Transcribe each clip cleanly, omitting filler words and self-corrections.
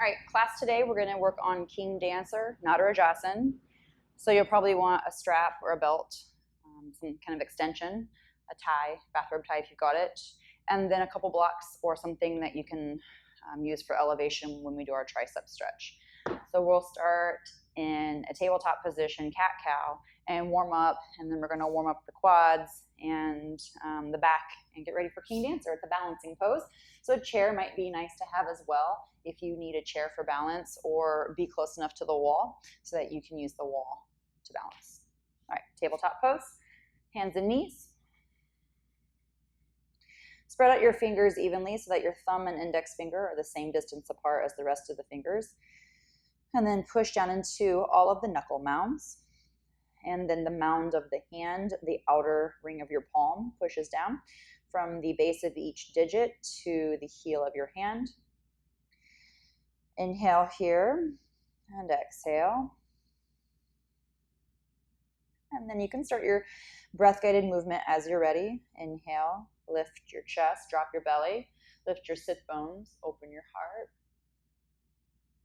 All right, class today, we're going to work on King Dancer, Natarajasana. So you'll probably want a strap or a belt, some kind of extension, a tie, bathrobe tie if you've got it, and then a couple blocks or something that you can use for elevation when we do our tricep stretch. So we'll start in a tabletop position, cat-cow, and warm up, and then we're going to warm up the quads and the back and get ready for King Dancer. It's a balancing pose. So a chair might be nice to have as well if you need a chair for balance, or be close enough to the wall so that you can use the wall to balance. All right, tabletop pose, hands and knees. Spread out your fingers evenly so that your thumb and index finger are the same distance apart as the rest of the fingers. And then push down into all of the knuckle mounds. And then the mound of the hand, the outer ring of your palm, pushes down from the base of each digit to the heel of your hand. Inhale here and exhale. And then you can start your breath-guided movement as you're ready. Inhale, lift your chest, drop your belly, lift your sit bones, open your heart.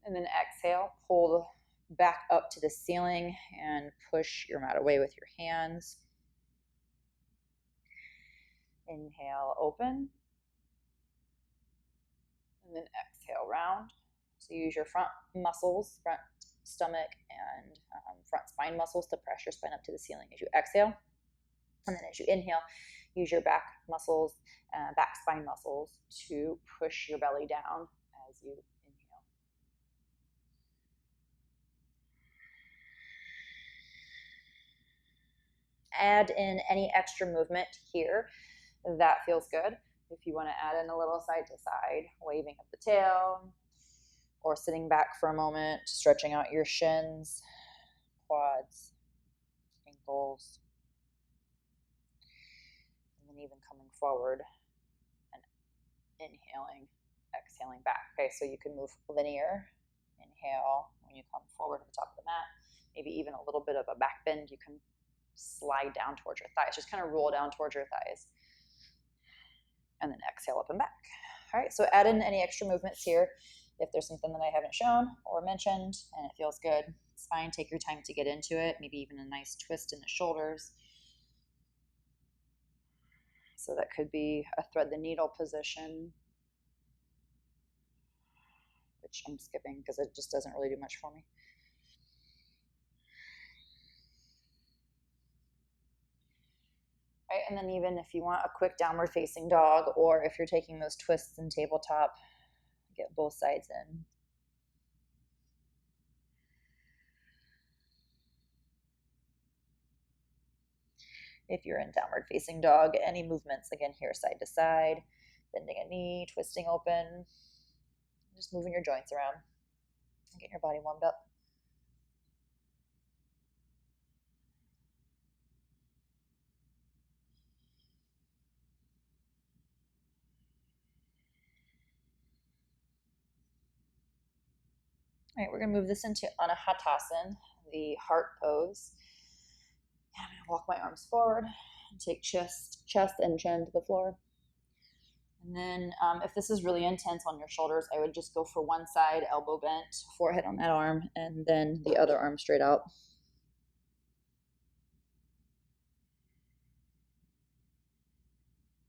And then exhale, pull back up to the ceiling and push your mat away with your hands. Inhale, open. And then exhale, round. So use your front muscles, front stomach and front spine muscles to press your spine up to the ceiling as you exhale. And then as you inhale, use your back muscles, back spine muscles to push your belly down as you inhale. Add in any extra movement here that feels good. If you want to add in a little side to side, waving of the tail, or sitting back for a moment, stretching out your shins, quads, ankles, and then even coming forward and inhaling, exhaling back. Okay, so you can move linear. Inhale when you come forward to the top of the mat, maybe even a little bit of a back bend. You can slide down towards your thighs, just kind of roll down towards your thighs. And then exhale up and back. All right, so add in any extra movements here. If there's something that I haven't shown or mentioned and it feels good, it's fine. Take your time to get into it. Maybe even a nice twist in the shoulders. So that could be a thread the needle position, which I'm skipping because it just doesn't really do much for me. Right, and then even if you want a quick downward facing dog, or if you're taking those twists in tabletop, get both sides in. If you're in downward facing dog, any movements, again, here, side to side, bending a knee, twisting open, just moving your joints around and getting your body warmed up. All right, we're going to move this into Anahatasana, the heart pose. And I'm going to walk my arms forward and take chest and chin to the floor. And then if this is really intense on your shoulders, I would just go for one side, elbow bent, forehead on that arm, and then the other arm straight out.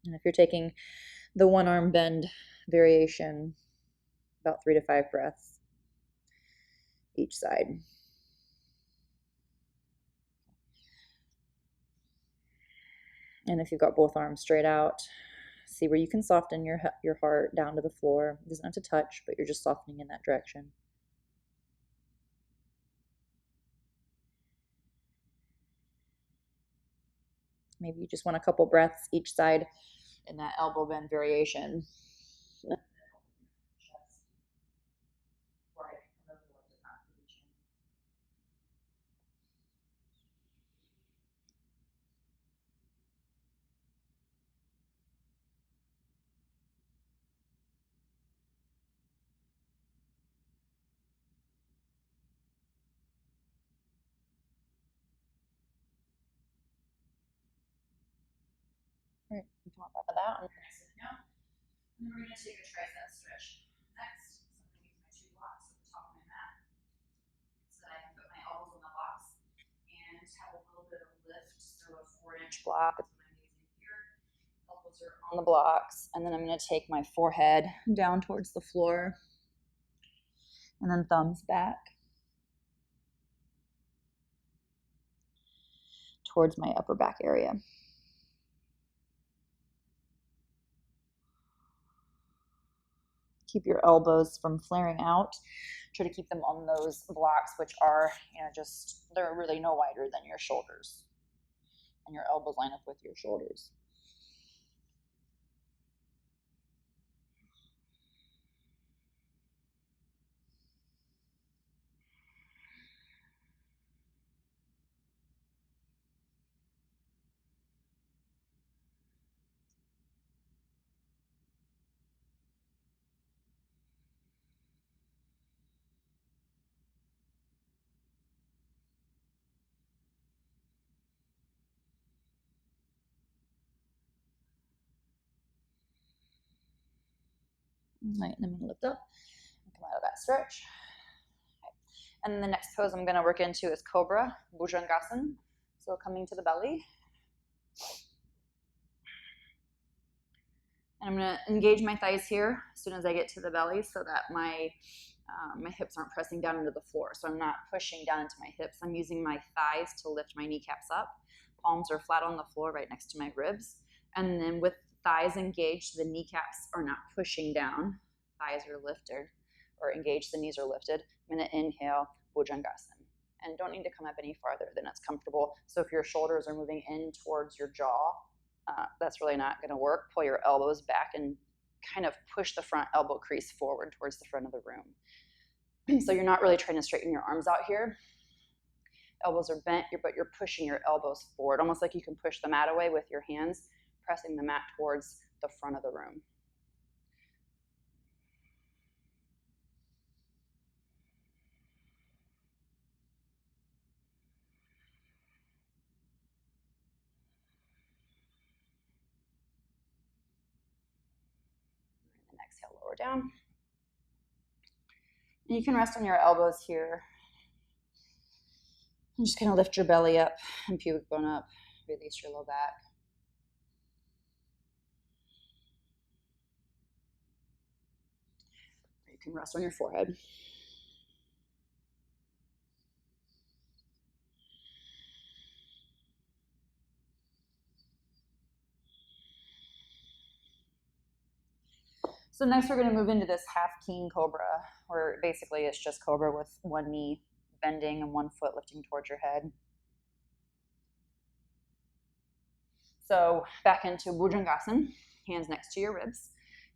And if you're taking the one arm bend variation, about 3 to 5 breaths each side. And if you've got both arms straight out, see where you can soften your heart down to the floor. It doesn't have to touch, but you're just softening in that direction. Maybe you just want a couple breaths each side in that elbow bend variation. All right, you come up off of that. And then we're going to take a tricep stretch next. So I'm going to use my 2 blocks. 4-inch block. It's what I'm using here. Elbows are on the blocks, and then I'm going to take my forehead down towards the floor, and then thumbs back towards my upper back area. Keep your elbows from flaring out. Try to keep them on those blocks, which are, they're really no wider than your shoulders. And your elbows line up with your shoulders. All right, and I'm going to lift up and come out of that stretch. Okay. And then the next pose I'm going to work into is Cobra, Bhujangasana. So coming to the belly. And I'm going to engage my thighs here as soon as I get to the belly so that my hips aren't pressing down into the floor. So I'm not pushing down into my hips. I'm using my thighs to lift my kneecaps up. Palms are flat on the floor right next to my ribs. And then with thighs engaged, the kneecaps are not pushing down. Thighs are lifted or engaged, the knees are lifted. I'm going to inhale, Bhujangasana. And don't need to come up any farther than it's comfortable. So if your shoulders are moving in towards your jaw, that's really not going to work. Pull your elbows back and kind of push the front elbow crease forward towards the front of the room. So you're not really trying to straighten your arms out here. Elbows are bent, but you're pushing your elbows forward, almost like you can push the mat away with your hands, pressing the mat towards the front of the room. And exhale, lower down. And you can rest on your elbows here. And just kind of lift your belly up and pubic bone up. Release your low back. You can rest on your forehead. So next we're going to move into this half king cobra, where basically it's just cobra with one knee bending and one foot lifting towards your head. So back into Bhujangasana, hands next to your ribs.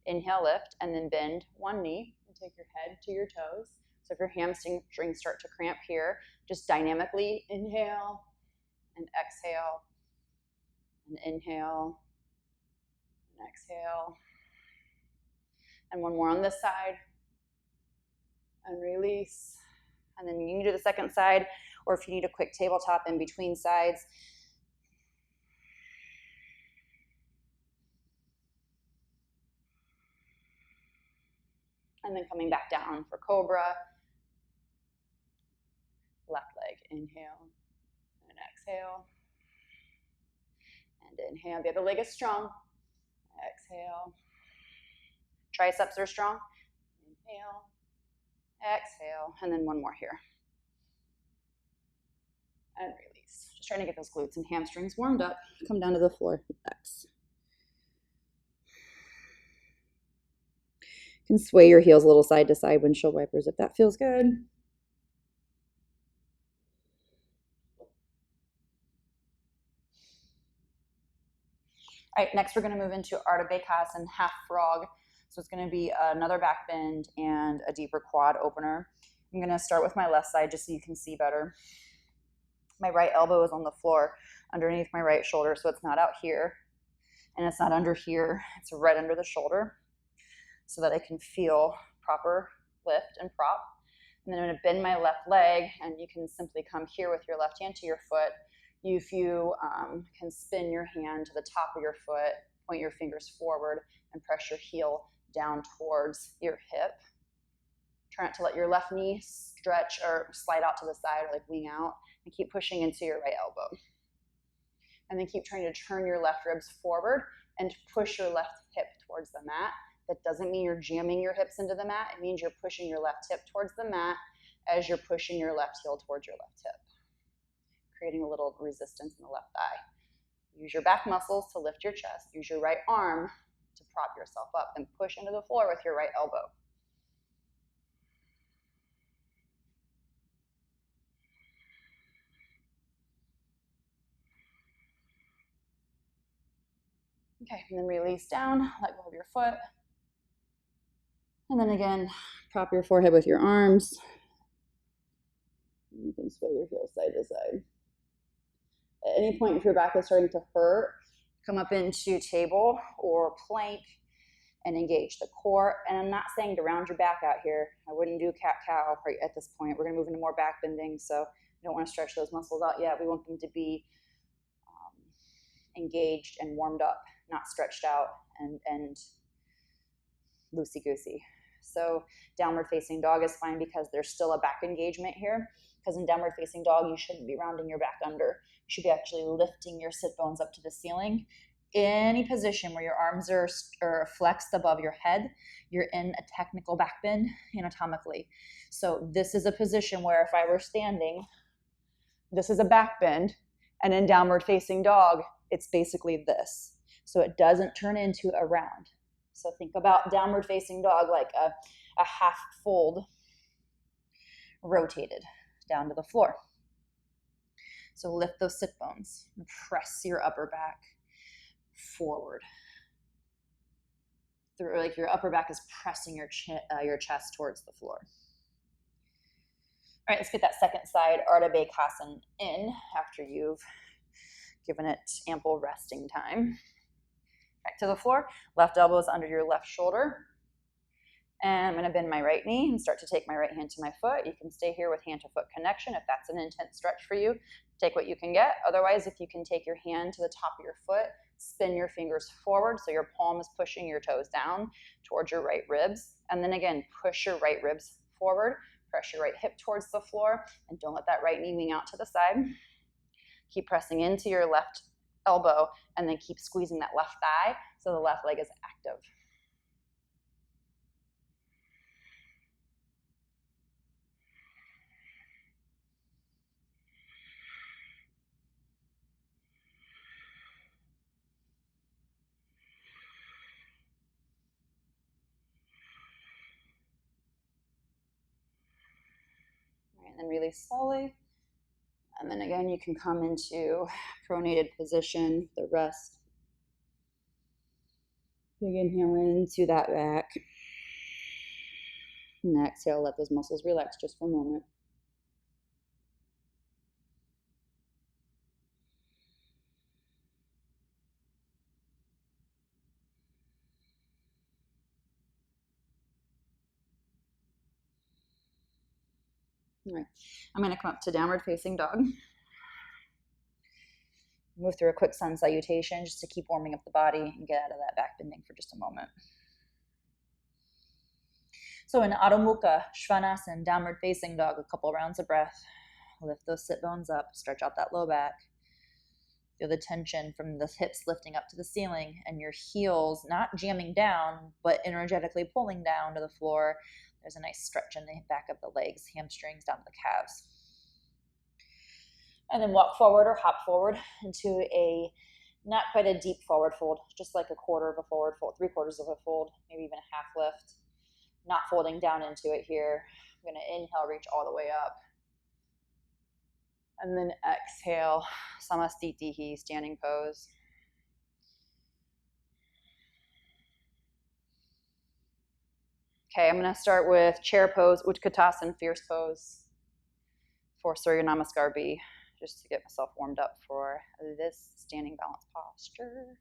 Inhale, lift, and then bend one knee and take your head to your toes. So if your hamstrings start to cramp here, just dynamically inhale and exhale, and inhale and exhale. And one more on this side, and release. And then you can do the second side, or if you need a quick tabletop in between sides. And then coming back down for cobra. Left leg, inhale and exhale. And inhale, the other leg is strong. Exhale. Triceps are strong. Inhale, exhale, and then one more here. And release. Just trying to get those glutes and hamstrings warmed up. Come down to the floor, relax. You can sway your heels a little side to side, windshield wipers, if that feels good. All right, next we're going to move into Ardha Bakasana, half frog. So it's going to be another back bend and a deeper quad opener. I'm going to start with my left side just so you can see better. My right elbow is on the floor underneath my right shoulder, so it's not out here and it's not under here. It's right under the shoulder so that I can feel proper lift and prop. And then I'm going to bend my left leg, and you can simply come here with your left hand to your foot. If you can spin your hand to the top of your foot, point your fingers forward, and press your heel down towards your hip. Try not to let your left knee stretch or slide out to the side or like wing out, and keep pushing into your right elbow. And then keep trying to turn your left ribs forward and push your left hip towards the mat. That doesn't mean you're jamming your hips into the mat. It means you're pushing your left hip towards the mat as you're pushing your left heel towards your left hip, creating a little resistance in the left thigh. Use your back muscles to lift your chest. Use your right arm to prop yourself up and push into the floor with your right elbow. Okay, and then release down, let go of your foot. And then again, prop your forehead with your arms. You can sway your heels side to side. At any point, if your back is starting to hurt, come up into table or plank and engage the core. And I'm not saying to round your back out here. I wouldn't do cat-cow right at this point. We're going to move into more back bending, so you don't want to stretch those muscles out yet. We want them to be engaged and warmed up, not stretched out and loosey-goosey. So downward facing dog is fine because there's still a back engagement here. Because in downward facing dog, you shouldn't be rounding your back under. You should be actually lifting your sit bones up to the ceiling. Any position where your arms are flexed above your head, you're in a technical back bend anatomically. So this is a position where if I were standing, this is a back bend, and in downward facing dog, it's basically this. So it doesn't turn into a round. So think about downward facing dog like a half fold rotated down to the floor. So lift those sit bones and press your upper back forward. Through, like your upper back is pressing your chest towards the floor. All right, let's get that second side Ardha Bayasana in after you've given it ample resting time. Back to the floor, left elbow is under your left shoulder. And I'm going to bend my right knee and start to take my right hand to my foot. You can stay here with hand to foot connection if that's an intense stretch for you. Take what you can get. Otherwise, if you can take your hand to the top of your foot, spin your fingers forward so your palm is pushing your toes down towards your right ribs. And then again, push your right ribs forward, press your right hip towards the floor, and don't let that right knee wing out to the side. Keep pressing into your left elbow and then keep squeezing that left thigh so the left leg is active. And then release slowly. And then again, you can come into pronated position, the rest. Big inhale into that back. And exhale, let those muscles relax just for a moment. All right, I'm going to come up to downward facing dog. Move through a quick sun salutation just to keep warming up the body and get out of that back bending for just a moment. So in Adho Mukha Svanasana, downward facing dog, a couple rounds of breath. Lift those sit bones up, stretch out that low back. Feel the tension from the hips lifting up to the ceiling and your heels not jamming down, but energetically pulling down to the floor. There's a nice stretch in the back of the legs, hamstrings down to the calves. And then walk forward or hop forward into a, not quite a deep forward fold, just like a quarter of a forward fold, 3/4 of a fold, maybe even a half lift. Not folding down into it here. I'm going to inhale, reach all the way up. And then exhale, Samastitihi, standing pose. Okay, I'm going to start with chair pose, Utkatasana, fierce pose for Surya Namaskar B, just to get myself warmed up for this standing balance posture.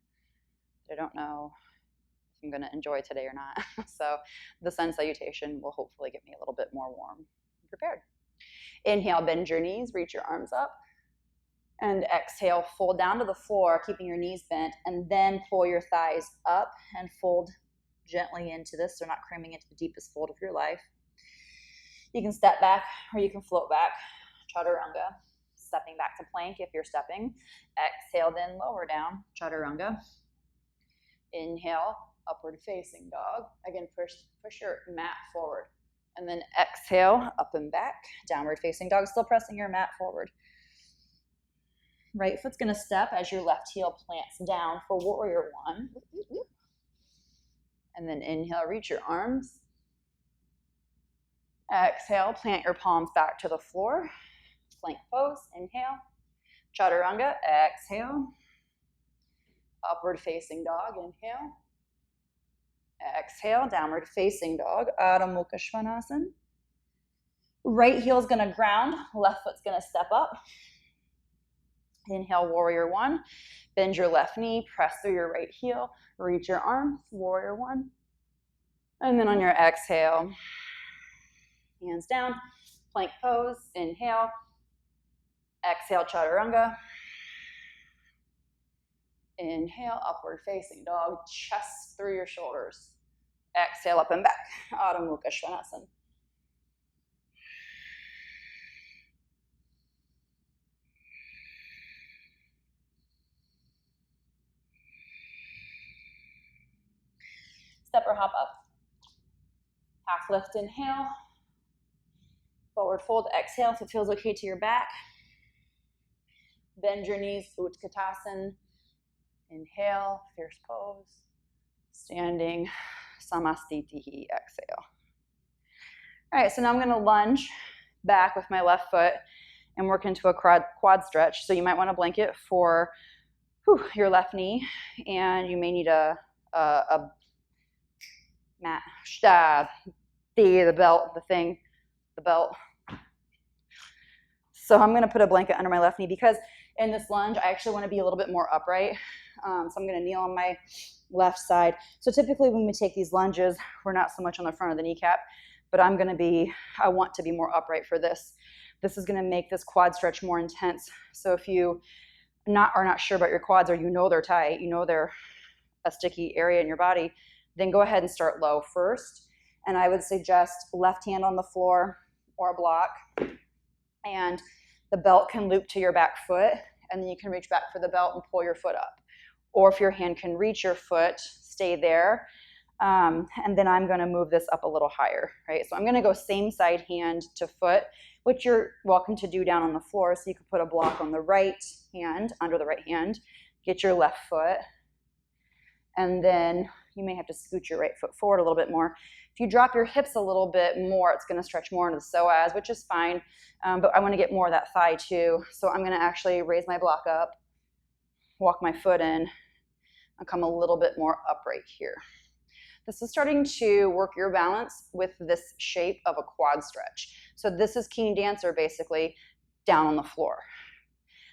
I don't know if I'm going to enjoy today or not. So the sun salutation will hopefully get me a little bit more warm and prepared. Inhale, bend your knees, reach your arms up. And exhale, fold down to the floor, keeping your knees bent, and then pull your thighs up and fold gently into this, so not cramming into the deepest fold of your life. You can step back or you can float back, chaturanga. stepping back to plank if you're stepping. Exhale, then lower down, chaturanga. Inhale, upward facing dog. Again, push your mat forward. And then exhale, up and back, downward facing dog, still pressing your mat forward. Right foot's gonna step as your left heel plants down for warrior one. And then inhale, reach your arms. Exhale, plant your palms back to the floor. Plank pose, inhale. Chaturanga, exhale. Upward facing dog, inhale. Exhale, downward facing dog, Adho Mukha Svanasana. Right heel's gonna ground, left foot's gonna step up. Inhale, warrior one. Bend your left knee, press through your right heel, reach your arms, warrior one. And then on your exhale, hands down, plank pose, inhale. Exhale, chaturanga. Inhale, upward facing dog, chest through your shoulders. Exhale, up and back, Adho Mukha Svanasana. Step or hop up. Half lift, inhale. Forward fold, exhale if it feels okay to your back. Bend your knees, Utkatasana. Inhale, fierce pose. Standing, Samastitihi, exhale. All right, so now I'm gonna lunge back with my left foot and work into a quad stretch. So you might want a blanket for your left knee, and you may need a mat, the belt. So I'm gonna put a blanket under my left knee because in this lunge, I actually wanna be a little bit more upright. So I'm gonna kneel on my left side. So typically when we take these lunges, we're not so much on the front of the kneecap, but I want to be more upright for this. This is gonna make this quad stretch more intense. So if you are not sure about your quads, or you know they're tight, you know they're a sticky area in your body, then go ahead and start low first. And I would suggest left hand on the floor or a block, and the belt can loop to your back foot, and then you can reach back for the belt and pull your foot up. Or if your hand can reach your foot, stay there. And then I'm gonna move this up a little higher, right? So I'm gonna go same side hand to foot, which you're welcome to do down on the floor. So you could put a block on the right hand, under the right hand, get your left foot, and then you may have to scoot your right foot forward a little bit more. If you drop your hips a little bit more, it's gonna stretch more into the psoas, which is fine, but I wanna get more of that thigh too. So I'm gonna actually raise my block up, walk my foot in, and come a little bit more upright here. This is starting to work your balance with this shape of a quad stretch. So this is King Dancer, basically, down on the floor.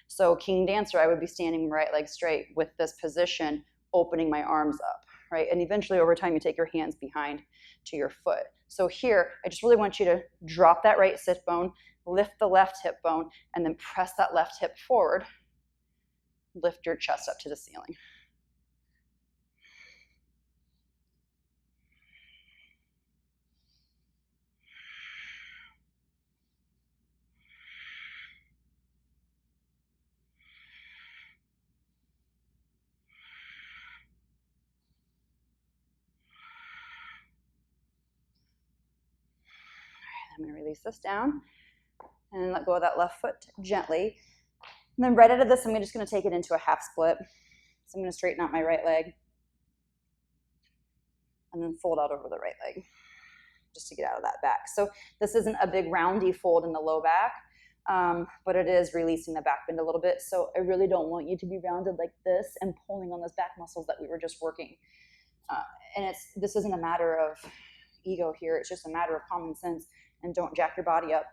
So King Dancer, I would be standing right leg straight with this position, opening my arms up, right? And eventually over time, you take your hands behind to your foot. So here, I just really want you to drop that right sit bone, lift the left hip bone, and then press that left hip forward. Lift your chest up to the ceiling. I'm going to release this down and let go of that left foot gently. And then right out of this, I'm just going to take it into a half split. So I'm going to straighten out my right leg and then fold out over the right leg just to get out of that back. So this isn't a big roundy fold in the low back, but it is releasing the back bend a little bit. So I really don't want you to be rounded like this and pulling on those back muscles that we were just working. And this isn't a matter of ego here. It's just a matter of common sense. And don't jack your body up.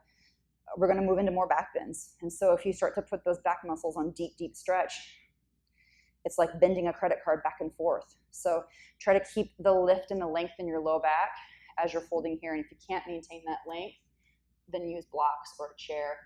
We're going to move into more back bends. And so if you start to put those back muscles on deep, deep stretch, it's like bending a credit card back and forth. So try to keep the lift and the length in your low back as you're folding here. And if you can't maintain that length, then use blocks or a chair.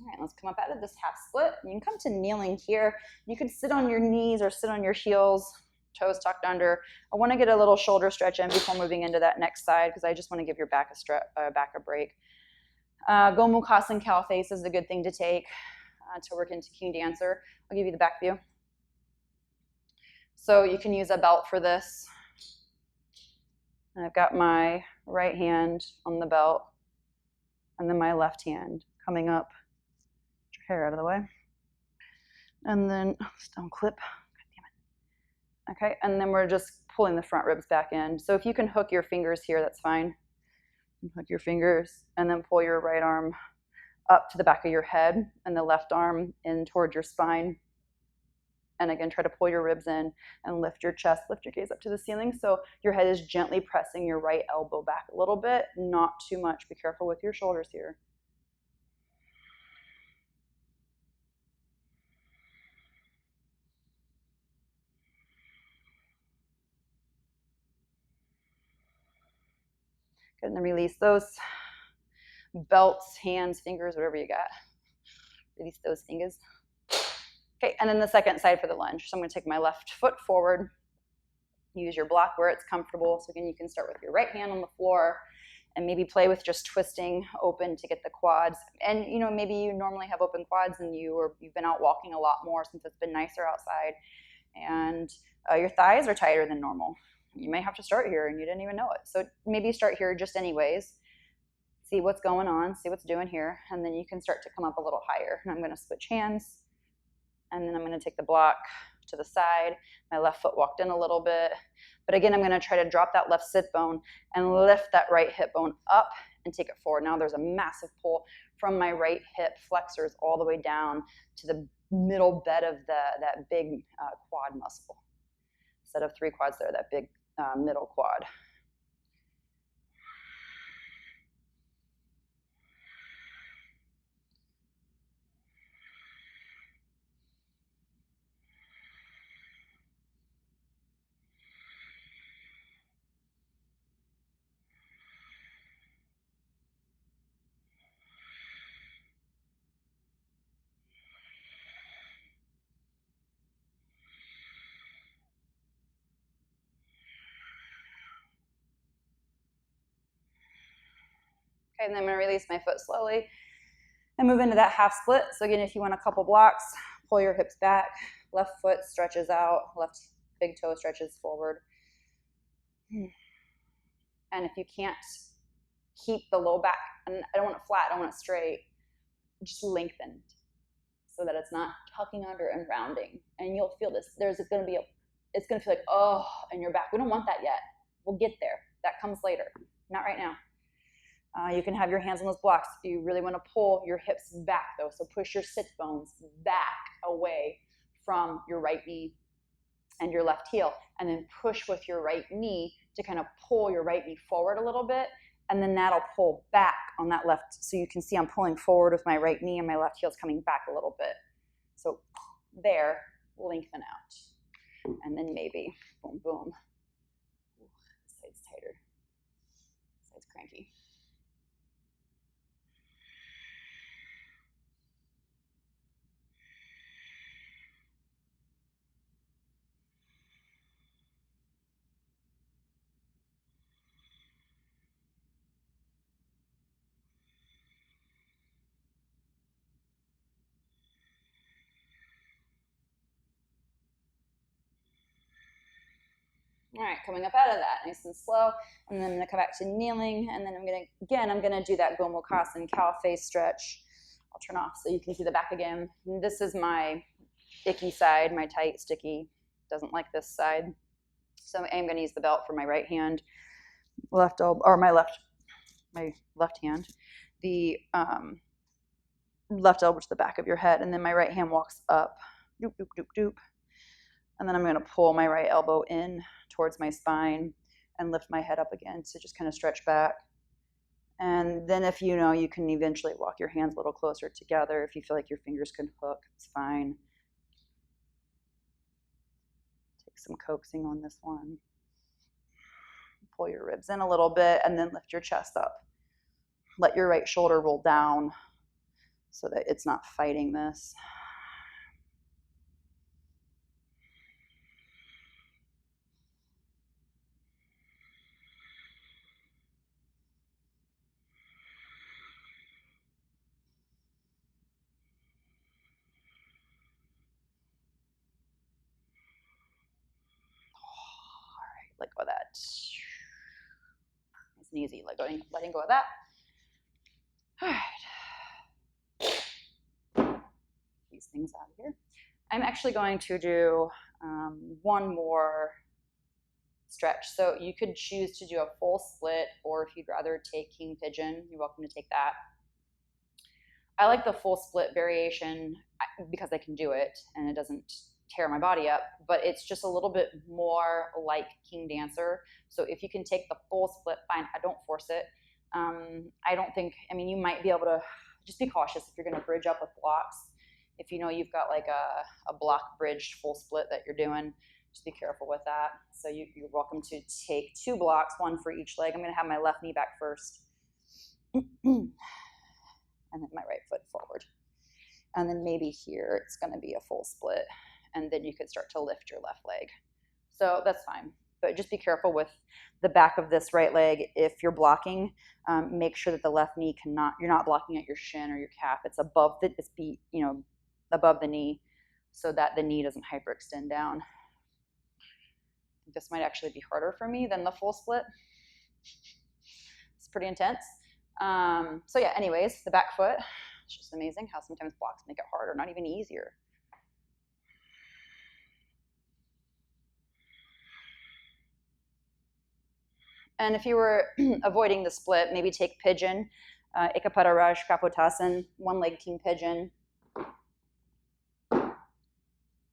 All right, let's come up out of this half split. You can come to kneeling here. You can sit on your knees or sit on your heels, toes tucked under. I want to get a little shoulder stretch in before moving into that next side because I just want to give your back a break. Gomukhsan cow face is a good thing to take to work into King Dancer. I'll give you the back view. So you can use a belt for this. And I've got my right hand on the belt and then my left hand coming up. Get your hair out of the way. And then, don't clip. God damn it. Okay, and then we're just pulling the front ribs back in. So if you can hook your fingers here, that's fine. Hook your fingers and then pull your right arm up to the back of your head and the left arm in towards your spine. And again, try to pull your ribs in and lift your chest, lift your gaze up to the ceiling. So your head is gently pressing your right elbow back a little bit, not too much. Be careful with your shoulders here. Good, and then release those belts, hands, fingers, whatever you got. Release those fingers. Okay, and then the second side for the lunge. So I'm going to take my left foot forward. Use your block where it's comfortable. So again, you can start with your right hand on the floor and maybe play with just twisting open to get the quads. And you know, maybe you normally have open quads and you've been out walking a lot more since it's been nicer outside, and your thighs are tighter than normal. You may have to start here and you didn't even know it. So maybe start here just anyways. See what's going on, see what's doing here, and then you can start to come up a little higher. And I'm going to switch hands. And then I'm going to take the block to the side. My left foot walked in a little bit. But again, I'm going to try to drop that left sit bone and lift that right hip bone up and take it forward. Now there's a massive pull from my right hip flexors all the way down to the middle bed of that big quad muscle. Set of 3 quads there, that big middle quad. Okay, and then I'm going to release my foot slowly and move into that half split. So again, if you want a couple blocks, pull your hips back, left foot stretches out, left big toe stretches forward. And if you can't keep the low back, and I don't want it flat, I don't want it straight, just lengthened so that it's not tucking under and rounding. And you'll feel this. It's going to feel like, oh, in your back. We don't want that yet. We'll get there. That comes later, not right now. You can have your hands on those blocks. You really want to pull your hips back though. So push your sit bones back away from your right knee and your left heel. And then push with your right knee to kind of pull your right knee forward a little bit. And then that'll pull back on that left. So you can see I'm pulling forward with my right knee and my left heel's coming back a little bit. So there, lengthen out. And then maybe, boom, boom. This side's tighter. This side's cranky. All right, coming up out of that, nice and slow. And then I'm going to come back to kneeling. And then I'm going to do that Gomukhsan cow face stretch. I'll turn off so you can see the back again. And this is my icky side, my tight, sticky, doesn't like this side. So I'm going to use the belt for my right hand, left elbow, or my left hand. The left elbow to the back of your head. And then my right hand walks up, doop, doop, doop, doop. And then I'm going to pull my right elbow in towards my spine and lift my head up again. So just kind of stretch back. And then if you know, you can eventually walk your hands a little closer together. If you feel like your fingers can hook, it's fine. Take some coaxing on this one. Pull your ribs in a little bit and then lift your chest up. Let your right shoulder roll down. so that it's not fighting this. Let go of that. Nice and easy, letting go of that. All right. These things out of here. I'm actually going to do one more stretch. So you could choose to do a full split, or if you'd rather take king pigeon, you're welcome to take that. I like the full split variation because I can do it and it doesn't tear my body up, but it's just a little bit more like king dancer. So if you can take the full split, fine. I don't force it. I don't think, I mean, you might be able to just be cautious if you're going to bridge up with blocks. If you know you've got like a block bridged full split that you're doing, just be careful with that. So you're welcome to take 2 blocks, 1 for each leg. I'm going to have my left knee back first. And then my right foot forward. And then maybe here it's going to be a full split. And then you could start to lift your left leg. So that's fine. But just be careful with the back of this right leg. If you're blocking, make sure that the left knee you're not blocking at your shin or your calf. It's above above the knee, so that the knee doesn't hyperextend down. This might actually be harder for me than the full split. It's pretty intense. So yeah, anyways, the back foot, it's just amazing how sometimes blocks make it harder, not even easier. And if you were avoiding the split, maybe take pigeon, Ekapada Kapotasana, 1 leg king pigeon,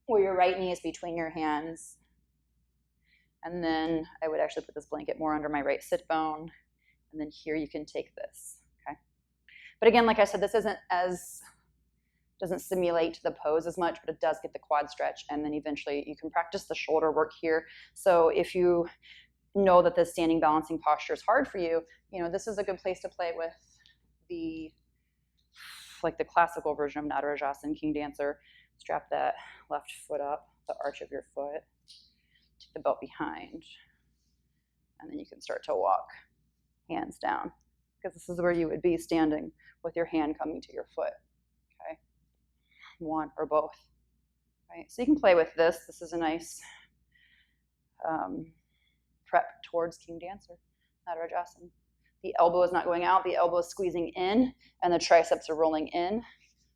where your right knee is between your hands. And then I would actually put this blanket more under my right sit bone. And then here you can take this, okay? But again, like I said, this doesn't simulate the pose as much, but it does get the quad stretch. And then eventually you can practice the shoulder work here. So if you know that the standing balancing posture is hard for you, this is a good place to play with the classical version of Natarajasana, king dancer. Strap that left foot up, the arch of your foot, take the belt behind, and then you can start to walk hands down, because this is where you would be standing with your hand coming to your foot, okay? One or both, right? So you can play with this. This is a nice prep towards king dancer, Natarajasana. The elbow is not going out, the elbow is squeezing in, and the triceps are rolling in.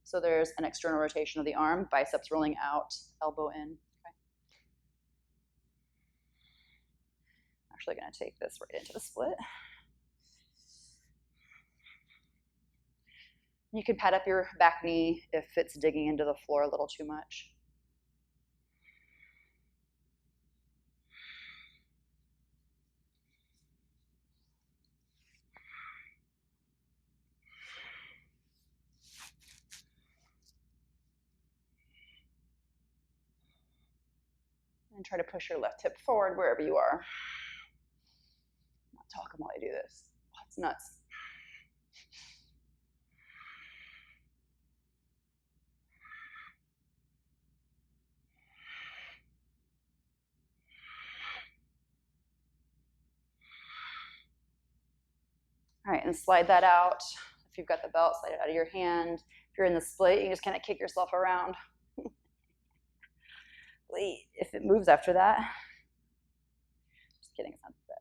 So there's an external rotation of the arm, biceps rolling out, elbow in. Okay. I'm actually going to take this right into the split. You can pat up your back knee if it's digging into the floor a little too much. And try to push your left hip forward wherever you are. I'm not talking while I do this. Oh, it's nuts. All right, and slide that out. If you've got the belt, slide it out of your hand. If you're in the split, you can just kind of kick yourself around. If it moves after that. Just kidding, it's not bad.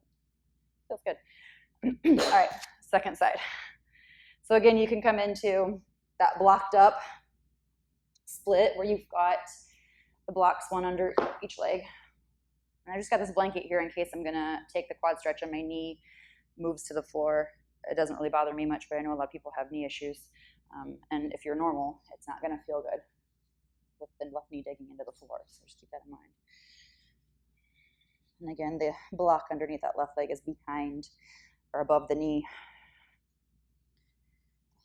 Feels good. All right, second side. So again, you can come into that blocked up split where you've got the blocks 1 under each leg. And I just got this blanket here in case I'm gonna take the quad stretch and my knee moves to the floor. It doesn't really bother me much, but I know a lot of people have knee issues. And if you're normal, it's not gonna feel good with the left knee digging into the floor. So just keep that in mind. And again, the block underneath that left leg is behind or above the knee.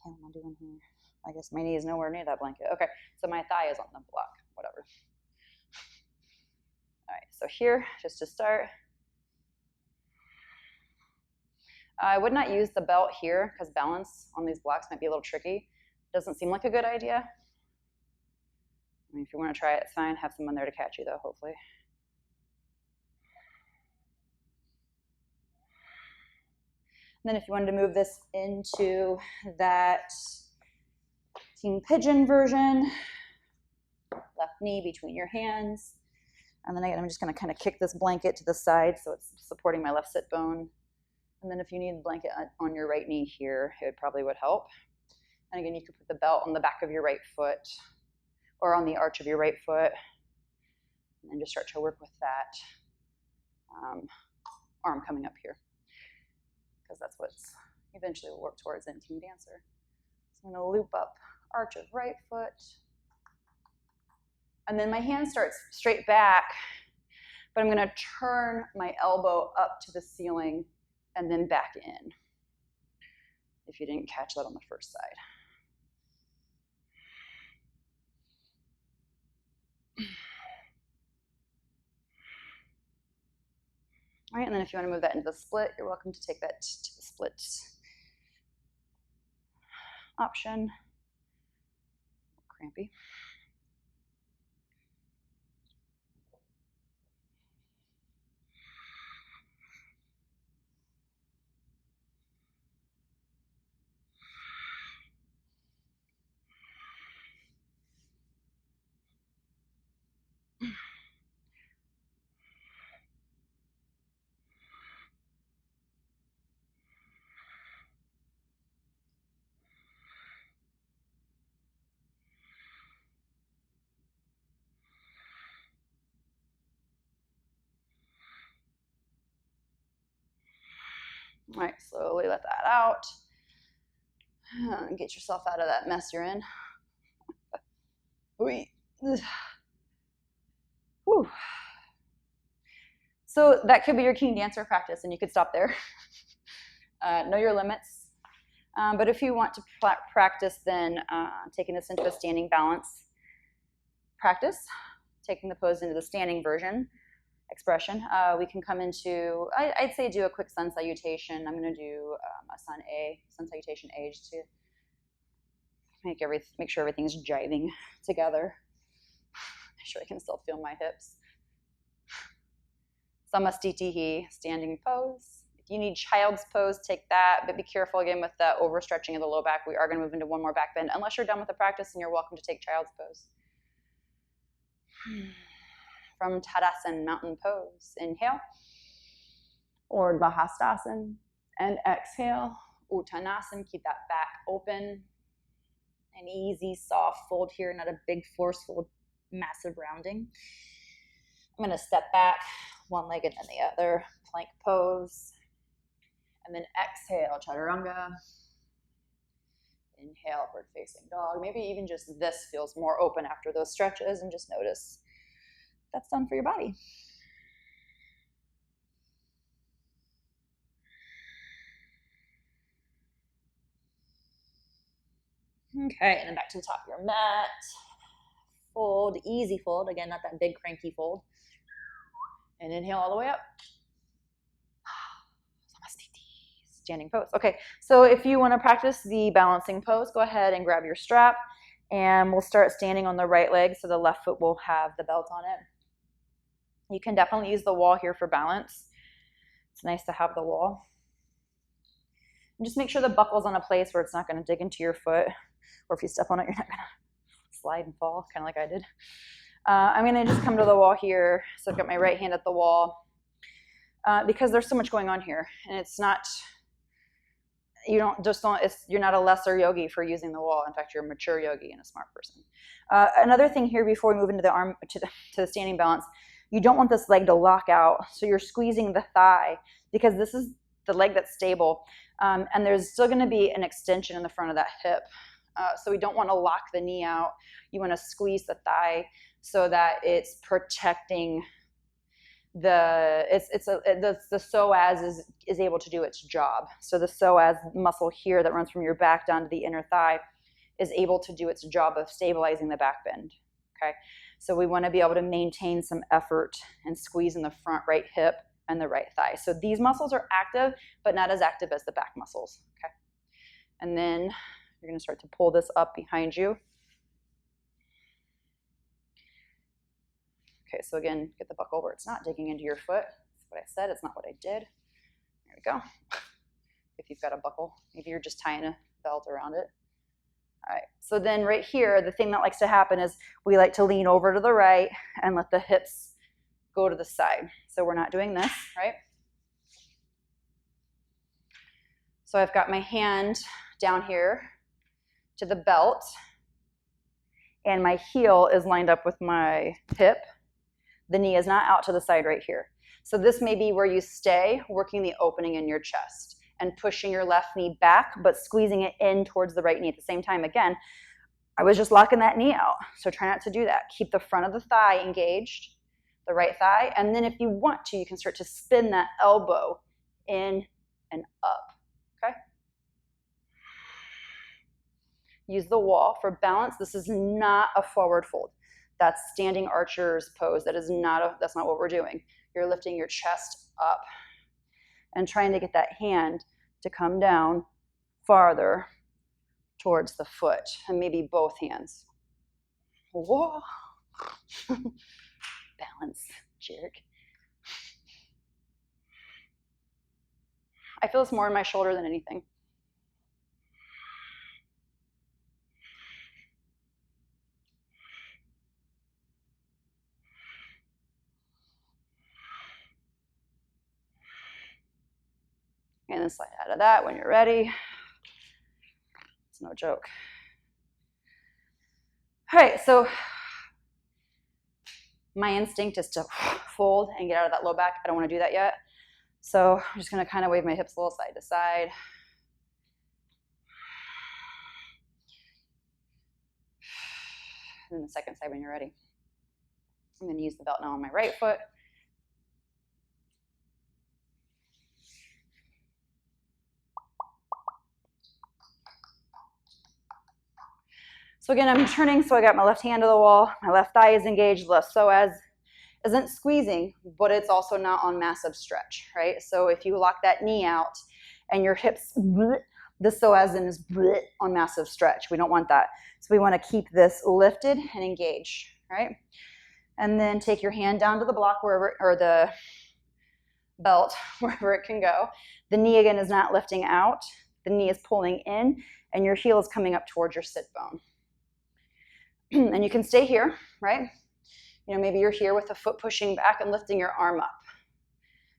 What the hell am I doing here? I guess my knee is nowhere near that blanket. Okay, so my thigh is on the block, whatever. All right, so here, just to start, I would not use the belt here because balance on these blocks might be a little tricky. Doesn't seem like a good idea. I mean, if you want to try it, it's fine. Have someone there to catch you, though, hopefully. And then if you wanted to move this into that King Pigeon version, left knee between your hands. And then again, I'm just going to kind of kick this blanket to the side so it's supporting my left sit bone. And then if you need the blanket on your right knee here, it probably would help. And again, you could put the belt on the back of your right foot or on the arch of your right foot. And then just start to work with that arm coming up here, because that's what's eventually we'll work towards in King Dancer. So I'm going to loop up arch of right foot. And then my hand starts straight back, but I'm going to turn my elbow up to the ceiling and then back in, if you didn't catch that on the first side. All right, and then if you want to move that into the split, you're welcome to take that to the split option. Crampy. All right, slowly let that out. Get yourself out of that mess you're in. So that could be your King Dancer practice, and you could stop there. Know your limits. But if you want to practice then taking this into a standing balance practice, taking the pose into the standing version, expression, we can come into, I'd say do a quick sun salutation. I'm going to do a sun salutation A, just to make sure everything's jiving together. Make sure I can still feel my hips. Samastitihi, standing pose. If you need child's pose, take that, but be careful again with the overstretching of the low back. We are going to move into one more back bend. Unless you're done with the practice, and you're welcome to take child's pose. From Tadasana, mountain pose. Inhale, Urdhva Hastasana, and exhale, Uttanasana. Keep that back open. An easy, soft fold here, not a big, forceful, massive rounding. I'm going to step back, one-legged and the other, plank pose. And then exhale, Chaturanga. Inhale, upward facing dog. Maybe even just this feels more open after those stretches, and just notice that's done for your body. Okay, and then back to the top of your mat. Fold, easy fold. Again, not that big cranky fold. And inhale all the way up. Standing pose. Okay, so if you want to practice the balancing pose, go ahead and grab your strap, and we'll start standing on the right leg, so the left foot will have the belt on it. You can definitely use the wall here for balance. It's nice to have the wall. And just make sure the buckle's on a place where it's not going to dig into your foot, or if you step on it, you're not going to slide and fall, kind of like I did. I'm going to just come to the wall here. So I've got my right hand at the wall, because there's so much going on here, and it's not, you're not a lesser yogi for using the wall. In fact, you're a mature yogi and a smart person. Another thing here before we move into the arm, to the standing balance, you don't want this leg to lock out. So you're squeezing the thigh, because this is the leg that's stable. And there's still going to be an extension in the front of that hip. So we don't want to lock the knee out. You want to squeeze the thigh so that it's protecting the psoas is able to do its job. So the psoas muscle here that runs from your back down to the inner thigh is able to do its job of stabilizing the back bend. Okay, so we want to be able to maintain some effort and squeeze in the front right hip and the right thigh. So these muscles are active, but not as active as the back muscles. Okay, and then You're going to start to pull this up behind you. Okay, so again, get the buckle where it's not digging into your foot. That's what I said. It's not what I did. There we go. If you've got a buckle, maybe you're just tying a belt around it. All right, so then right here, the thing that likes to happen is we like to lean over to the right and let the hips go to the side. So we're not doing this, right? So I've got my hand down here to the belt, and my heel is lined up with my hip. The knee is not out to the side right here. So this may be where you stay working the opening in your chest and pushing your left knee back, but squeezing it in towards the right knee at the same time. Again, I was just locking that knee out, so try not to do that. Keep the front of the thigh engaged, the right thigh, and then if you want to, you can start to spin that elbow in and up, okay? Use the wall for balance. This is not a forward fold. That's standing archer's pose. That's not what we're doing. You're lifting your chest up and trying to get that hand to come down farther towards the foot, and maybe both hands. Whoa. Balance, jerk. I feel this more in my shoulder than anything. And then slide out of that when you're ready. It's no joke. All right, so my instinct is to fold and get out of that low back. I don't want to do that yet. So I'm just going to kind of wave my hips a little side to side. And then the second side when you're ready. I'm going to use the belt now on my right foot. So again, I'm turning, so I got my left hand to the wall, my left thigh is engaged, left psoas isn't squeezing, but it's also not on massive stretch, right? So if you lock that knee out and your hips, the psoas is on massive stretch. We don't want that. So we want to keep this lifted and engaged, right? And then take your hand down to the block wherever, or the belt, wherever it can go. The knee again is not lifting out. The knee is pulling in, and your heel is coming up towards your sit bone. And you can stay here, right? You know, maybe you're here with the foot pushing back and lifting your arm up.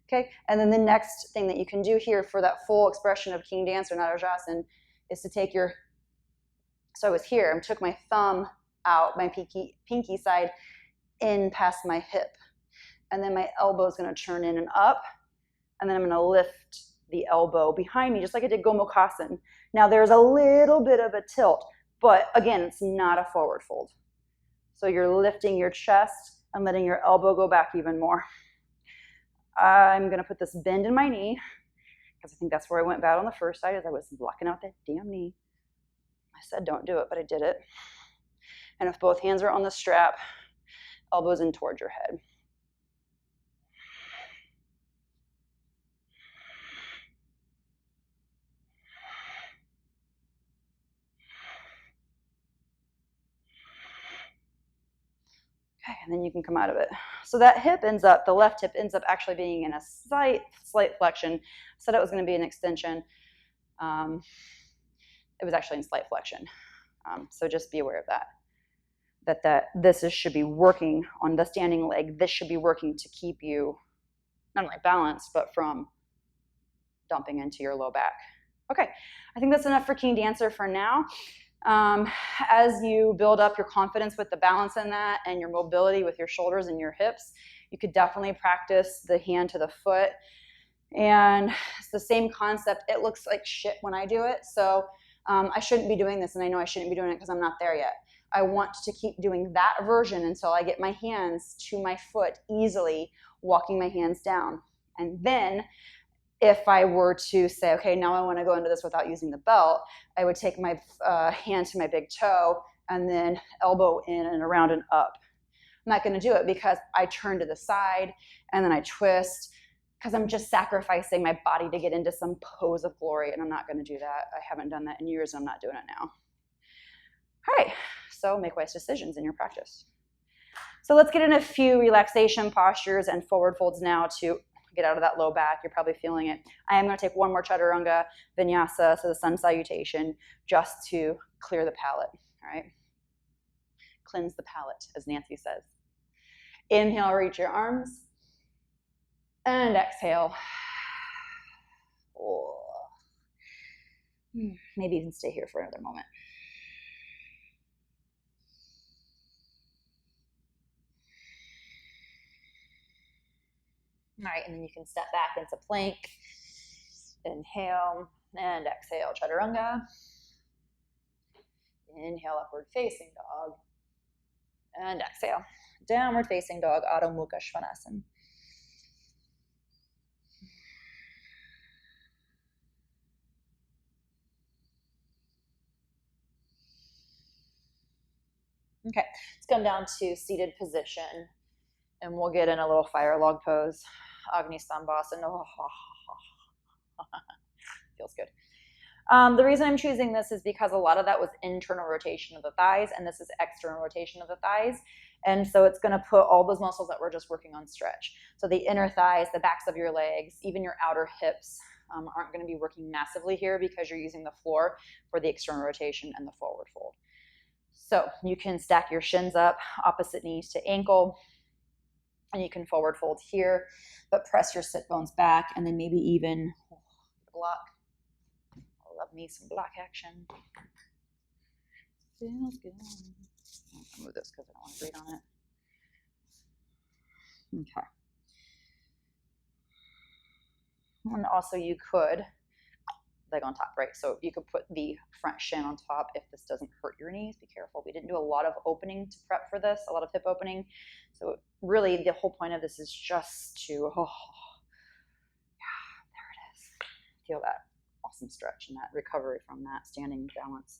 Okay, and then the next thing that you can do here for that full expression of King Dance or Natarajasana is to take your, so I was here, I took my thumb out, my pinky side in past my hip. And then my elbow is going to turn in and up. And then I'm going to lift the elbow behind me, just like I did Gomukhasana. Now there's a little bit of a tilt, but again, it's not a forward fold. So you're lifting your chest and letting your elbow go back even more. I'm going to put this bend in my knee, because I think that's where I went bad on the first side, as I was blocking out that damn knee. I said don't do it, but I did it. And if both hands are on the strap, elbows in towards your head. Okay, and then you can come out of it. So that hip ends up, the left hip ends up actually being in a slight flexion. I said it was going to be an extension. It was actually in slight flexion. So just be aware of that. This should be working on the standing leg. This should be working to keep you not only balanced, but from dumping into your low back. Okay, I think that's enough for King Dancer for now. As you build up your confidence with the balance in that and your mobility with your shoulders and your hips, you could definitely practice the hand to the foot. And it's the same concept. It looks like shit when I do it. So I shouldn't be doing this, and I know I shouldn't be doing it because I'm not there yet. I want to keep doing that version until I get my hands to my foot easily, walking my hands down. And then if I were to say, okay, now I want to go into this without using the belt, I would take my hand to my big toe and then elbow in and around and up. I'm not going to do it because I turn to the side and then I twist because I'm just sacrificing my body to get into some pose of glory, and I'm not going to do that. I haven't done that in years, and I'm not doing it now. All right, so make wise decisions in your practice. So let's get in a few relaxation postures and forward folds now to get out of that low back. You're probably feeling it. I am going to take one more chaturanga vinyasa, so the sun salutation, just to clear the palate. All right, cleanse the palate, as Nancy says. Inhale, reach your arms, and exhale. Oh. Maybe you can stay here for another moment. All right, and then you can step back into plank. Inhale and exhale, chaturanga. Inhale, upward facing dog. And exhale, downward facing dog, Adho Mukha Svanasana. Okay, let's come down to seated position, and we'll get in a little fire log pose. Agni Stambhasana. Oh, feels good. The reason I'm choosing this is because a lot of that was internal rotation of the thighs, and this is external rotation of the thighs. And so it's going to put all those muscles that we're just working on stretch. So the inner thighs, the backs of your legs, even your outer hips aren't going to be working massively here because you're using the floor for the external rotation and the forward fold. So you can stack your shins up, opposite knees to ankle, and you can forward fold here, but press your sit bones back, and then maybe even block. I love me some block action. Feels good. I'll move this because I don't want to breathe on it. Okay. And also you could leg on top, right? So you could put the front shin on top if this doesn't hurt your knees. Be careful. We didn't do a lot of opening to prep for this, a lot of hip opening. So really the whole point of this is just to, yeah, there it is. Feel that awesome stretch and that recovery from that standing balance.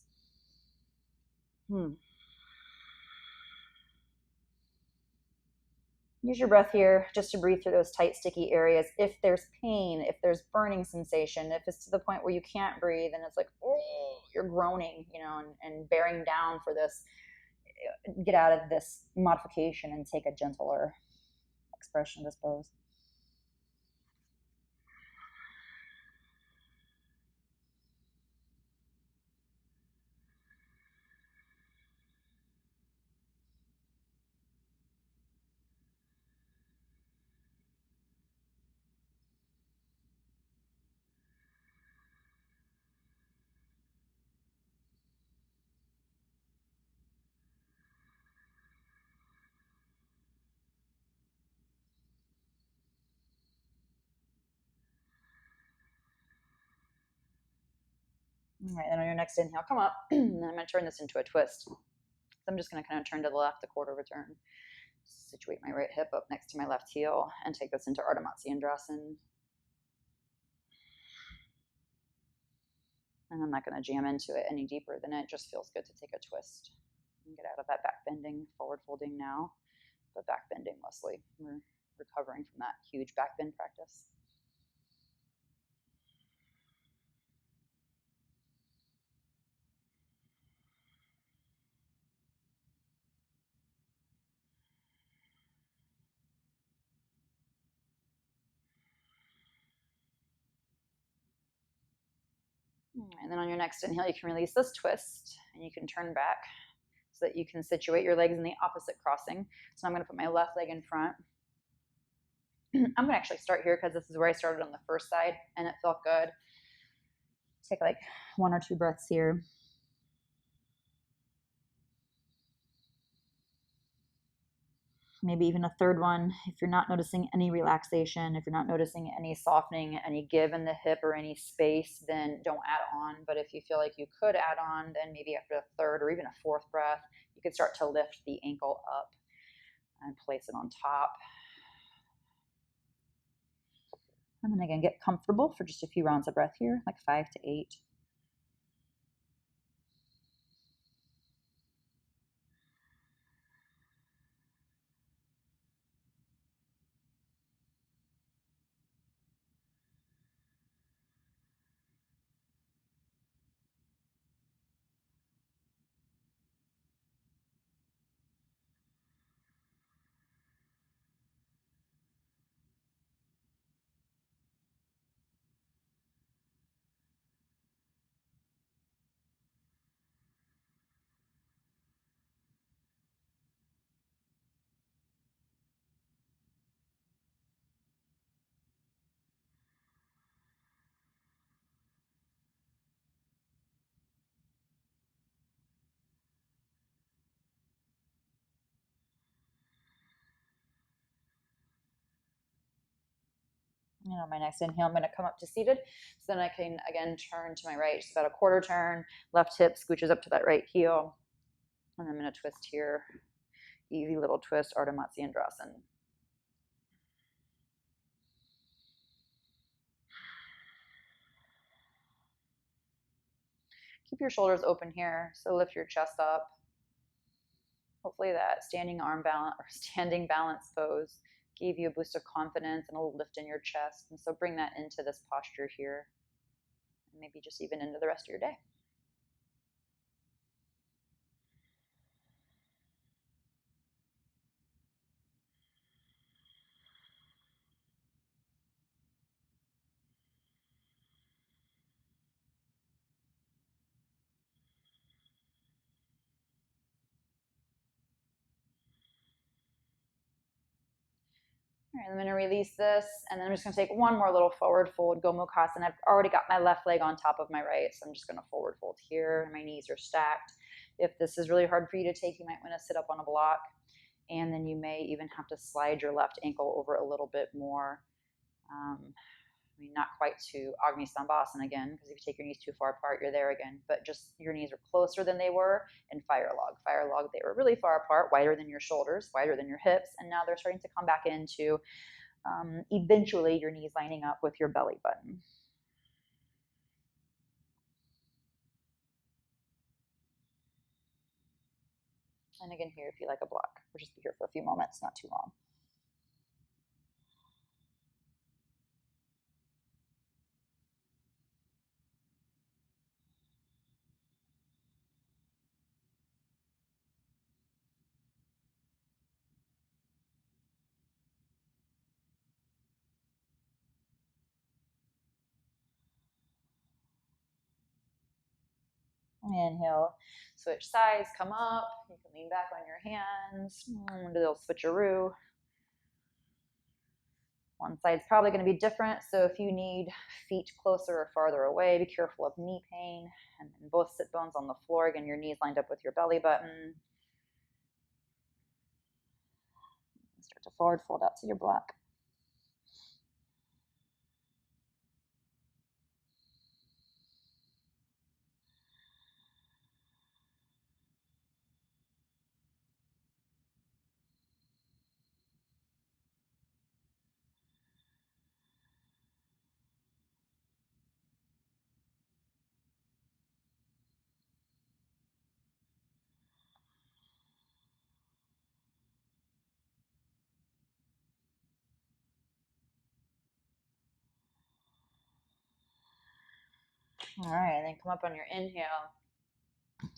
Use your breath here just to breathe through those tight, sticky areas. If there's pain, if there's burning sensation, if it's to the point where you can't breathe and it's like, oh, you're groaning, and bearing down for this, get out of this modification and take a gentler expression of this pose. All right, then on your next inhale, come up, and then I'm going to turn this into a twist. So I'm just going to kind of turn to the left, the quarter return. Situate my right hip up next to my left heel and take this into Ardha Matsyendrasana. And I'm not going to jam into it any deeper than it just feels good to take a twist and get out of that back bending, forward folding now, but back bending mostly. We're recovering from that huge back bend practice. And then on your next inhale, you can release this twist and you can turn back so that you can situate your legs in the opposite crossing. So I'm going to put my left leg in front. I'm going to actually start here because this is where I started on the first side and it felt good. Take like 1 or 2 breaths here. Maybe even a third one. If you're not noticing any relaxation, if you're not noticing any softening, any give in the hip or any space, then don't add on. But if you feel like you could add on, then maybe after a third or even a fourth breath, you could start to lift the ankle up and place it on top. And then again, get comfortable for just a few rounds of breath here, like 5 to 8. My next inhale, I'm going to come up to seated. So then I can, again, turn to my right, just about a quarter turn. Left hip scooches up to that right heel. And I'm going to twist here. Easy little twist, Ardha Matsyendrasana. Keep your shoulders open here. So lift your chest up. Hopefully that standing arm balance or standing balance pose gave you a boost of confidence and a little lift in your chest. And so bring that into this posture here. And maybe just even into the rest of your day. All right, I'm going to release this, and then I'm just going to take one more little forward fold, Gomukhasana. I've already got my left leg on top of my right, so I'm just going to forward fold here. My knees are stacked. If this is really hard for you to take, you might want to sit up on a block, and then you may even have to slide your left ankle over a little bit more. Not quite to Agni Stambhasana again, because if you take your knees too far apart, you're there again. But just your knees are closer than they were in Fire Log. Fire Log, they were really far apart, wider than your shoulders, wider than your hips, and now they're starting to come back into eventually your knees lining up with your belly button. And again, here, if you like a block, we'll just be here for a few moments, not too long. Inhale, switch sides, come up. You can lean back on your hands. Do a little switcheroo. One side's probably going to be different, so if you need feet closer or farther away, be careful of knee pain. And then both sit bones on the floor. Again, your knees lined up with your belly button. Start to forward fold out to your block. All right, and then come up on your inhale.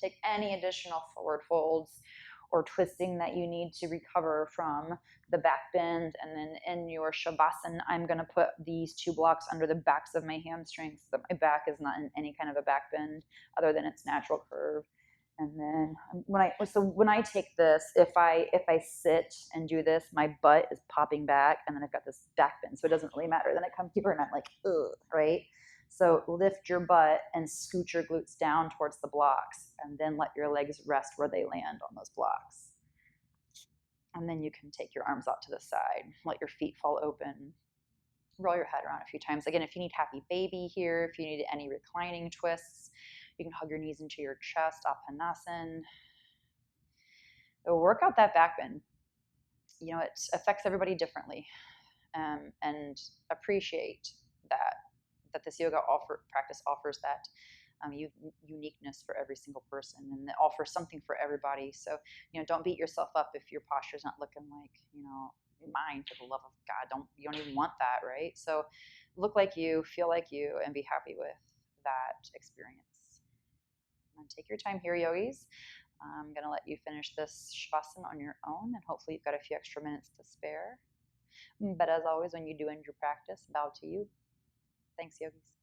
Take any additional forward folds or twisting that you need to recover from the back bend. And then in your Shavasana, I'm going to put these two blocks under the backs of my hamstrings so that my back is not in any kind of a back bend other than its natural curve. And then when I take this, if I sit and do this, my butt is popping back, and then I've got this back bend, so it doesn't really matter. Then I come here and I'm like, ugh, right? So lift your butt and scoot your glutes down towards the blocks, and then let your legs rest where they land on those blocks. And then you can take your arms out to the side, let your feet fall open, roll your head around a few times. Again, if you need happy baby here, if you need any reclining twists, you can hug your knees into your chest, Apanasana. Work out that back bend. It affects everybody differently, and appreciate that this yoga practice offers that uniqueness for every single person, and it offers something for everybody. So, don't beat yourself up if your posture's not looking like, mine, for the love of God. You don't even want that, right? So look like you, feel like you, and be happy with that experience. And take your time here, yogis. I'm going to let you finish this Shavasana on your own, and hopefully you've got a few extra minutes to spare. But as always, when you do end your practice, bow to you. Thanks, yogis.